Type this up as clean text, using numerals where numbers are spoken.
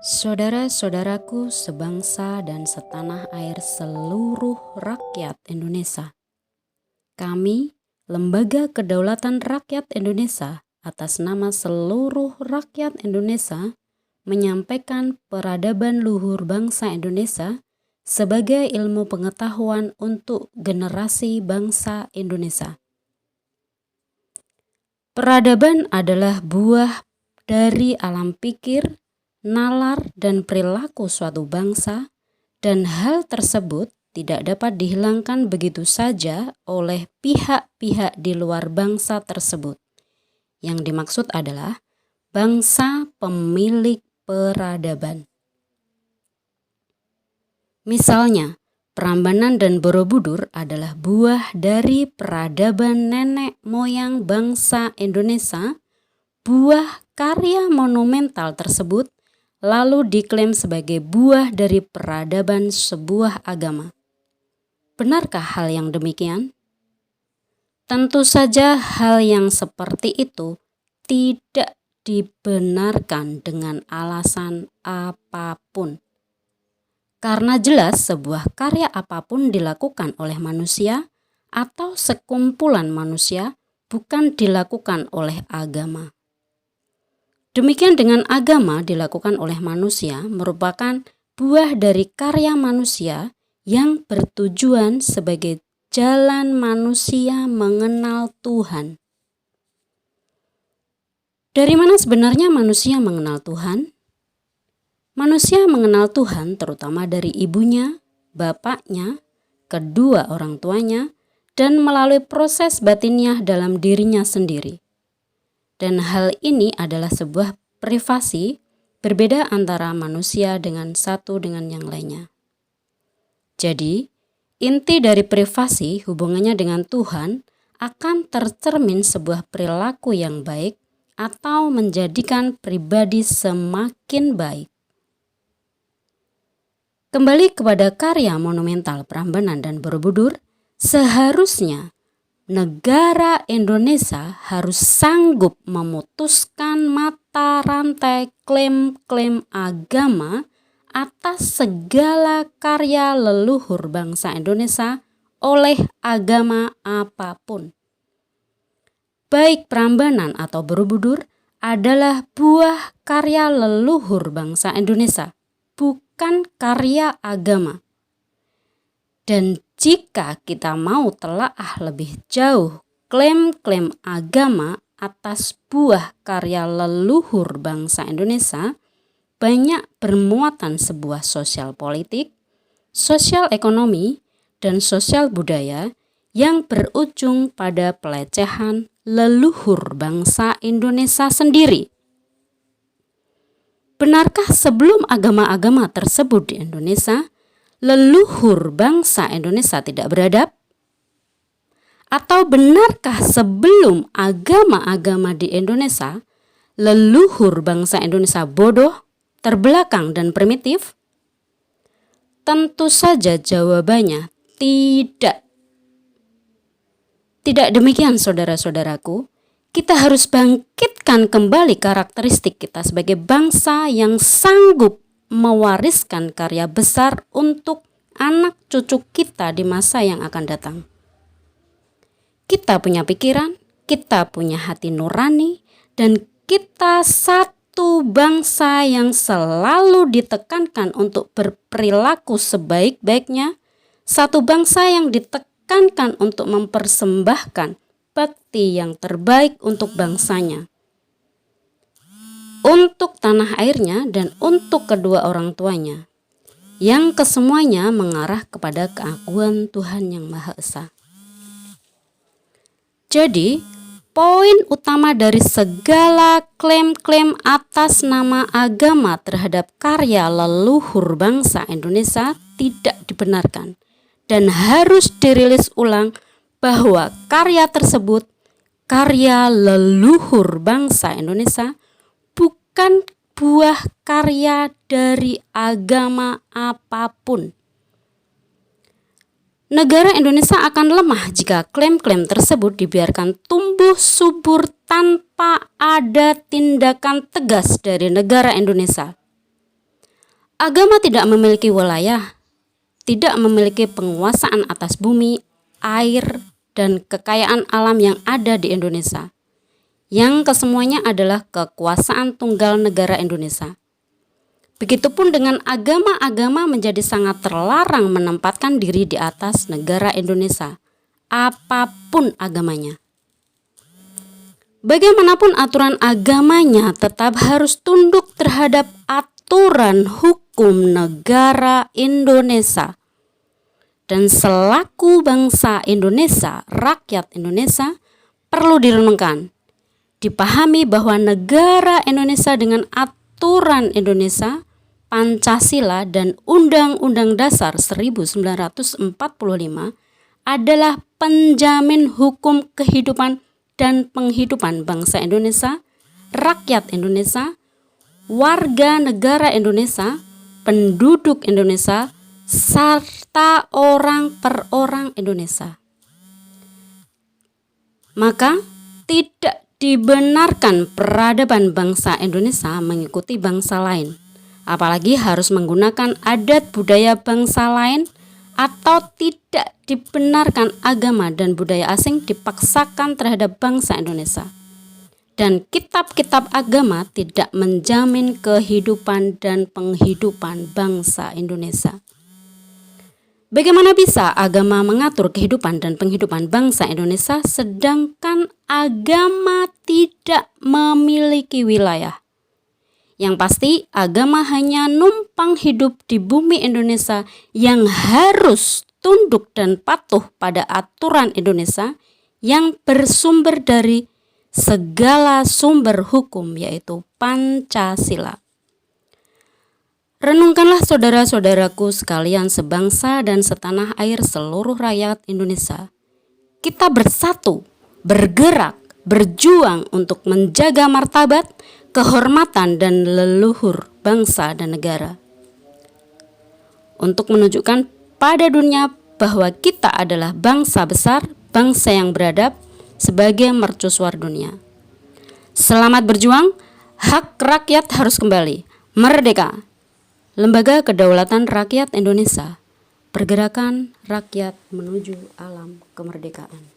Saudara-saudaraku sebangsa dan setanah air seluruh rakyat Indonesia. Kami, Lembaga Kedaulatan Rakyat Indonesia, atas nama seluruh rakyat Indonesia, menyampaikan peradaban luhur bangsa Indonesia sebagai ilmu pengetahuan untuk generasi bangsa Indonesia. Peradaban adalah buah dari alam pikir, nalar dan perilaku suatu bangsa, dan hal tersebut tidak dapat dihilangkan begitu saja oleh pihak-pihak di luar bangsa tersebut. Yang dimaksud adalah bangsa pemilik peradaban. Misalnya, Prambanan dan Borobudur adalah buah dari peradaban nenek moyang bangsa Indonesia. Buah karya monumental tersebut lalu diklaim sebagai buah dari peradaban sebuah agama. Benarkah hal yang demikian? Tentu saja hal yang seperti itu tidak dibenarkan dengan alasan apapun. Karena jelas sebuah karya apapun dilakukan oleh manusia atau sekumpulan manusia bukan dilakukan oleh agama. Demikian dengan agama dilakukan oleh manusia merupakan buah dari karya manusia yang bertujuan sebagai jalan manusia mengenal Tuhan. Dari mana sebenarnya manusia mengenal Tuhan? Manusia mengenal Tuhan terutama dari ibunya, bapaknya, kedua orang tuanya, dan melalui proses batiniah dalam dirinya sendiri. Dan hal ini adalah sebuah privasi berbeda antara manusia dengan satu dengan yang lainnya. Jadi, inti dari privasi hubungannya dengan Tuhan akan tercermin sebuah perilaku yang baik atau menjadikan pribadi semakin baik. Kembali kepada karya monumental Prambanan dan Borobudur, seharusnya negara Indonesia harus sanggup memutuskan mata rantai klaim-klaim agama atas segala karya leluhur bangsa Indonesia oleh agama apapun. Baik Prambanan atau Borobudur adalah buah karya leluhur bangsa Indonesia, bukan karya agama. Dan jika kita mau telaah lebih jauh klaim-klaim agama atas buah karya leluhur bangsa Indonesia, banyak bermuatan sebuah sosial politik, sosial ekonomi, dan sosial budaya yang berujung pada pelecehan leluhur bangsa Indonesia sendiri. Benarkah sebelum agama-agama tersebut di Indonesia, leluhur bangsa Indonesia tidak beradab? Atau benarkah sebelum agama-agama di Indonesia, leluhur bangsa Indonesia bodoh, terbelakang dan primitif? Tentu saja jawabannya tidak. Tidak demikian saudara-saudaraku. Kita harus bangkitkan kembali karakteristik kita sebagai bangsa yang sanggup mewariskan karya besar untuk anak cucu kita di masa yang akan datang. Kita punya pikiran, kita punya hati nurani, dan kita satu bangsa yang selalu ditekankan untuk berperilaku sebaik-baiknya, satu bangsa yang ditekankan untuk mempersembahkan bakti yang terbaik untuk bangsanya, untuk tanah airnya dan untuk kedua orang tuanya, yang kesemuanya mengarah kepada keagungan Tuhan yang Maha Esa. Jadi, poin utama dari segala klaim-klaim atas nama agama terhadap karya leluhur bangsa Indonesia tidak dibenarkan dan harus dirilis ulang bahwa karya tersebut, karya leluhur bangsa Indonesia, bukan buah karya dari agama apapun. Negara Indonesia akan lemah jika klaim-klaim tersebut dibiarkan tumbuh subur tanpa ada tindakan tegas dari negara Indonesia. Agama tidak memiliki wilayah, tidak memiliki penguasaan atas bumi, air, dan kekayaan alam yang ada di Indonesia, yang kesemuanya adalah kekuasaan tunggal negara Indonesia. Begitupun dengan agama-agama menjadi sangat terlarang menempatkan diri di atas negara Indonesia, apapun agamanya. Bagaimanapun aturan agamanya tetap harus tunduk terhadap aturan hukum negara Indonesia. Dan selaku bangsa Indonesia, rakyat Indonesia, perlu direnungkan, dipahami bahwa negara Indonesia dengan aturan Indonesia, Pancasila, dan Undang-Undang Dasar 1945 adalah penjamin hukum kehidupan dan penghidupan bangsa Indonesia, rakyat Indonesia, warga negara Indonesia, penduduk Indonesia, serta orang per orang Indonesia. Maka tidak dibenarkan peradaban bangsa Indonesia mengikuti bangsa lain, apalagi harus menggunakan adat budaya bangsa lain, atau tidak dibenarkan agama dan budaya asing dipaksakan terhadap bangsa Indonesia. Dan kitab-kitab agama tidak menjamin kehidupan dan penghidupan bangsa Indonesia. Bagaimana bisa agama mengatur kehidupan dan penghidupan bangsa Indonesia sedangkan agama tidak memiliki wilayah? Yang pasti agama hanya numpang hidup di bumi Indonesia yang harus tunduk dan patuh pada aturan Indonesia yang bersumber dari segala sumber hukum, yaitu Pancasila. Renungkanlah saudara-saudaraku sekalian sebangsa dan setanah air seluruh rakyat Indonesia. Kita bersatu, bergerak, berjuang untuk menjaga martabat, kehormatan dan leluhur bangsa dan negara. Untuk menunjukkan pada dunia bahwa kita adalah bangsa besar, bangsa yang beradab sebagai mercusuar dunia. Selamat berjuang, hak rakyat harus kembali, merdeka. Lembaga Kedaulatan Rakyat Indonesia, pergerakan rakyat menuju alam kemerdekaan.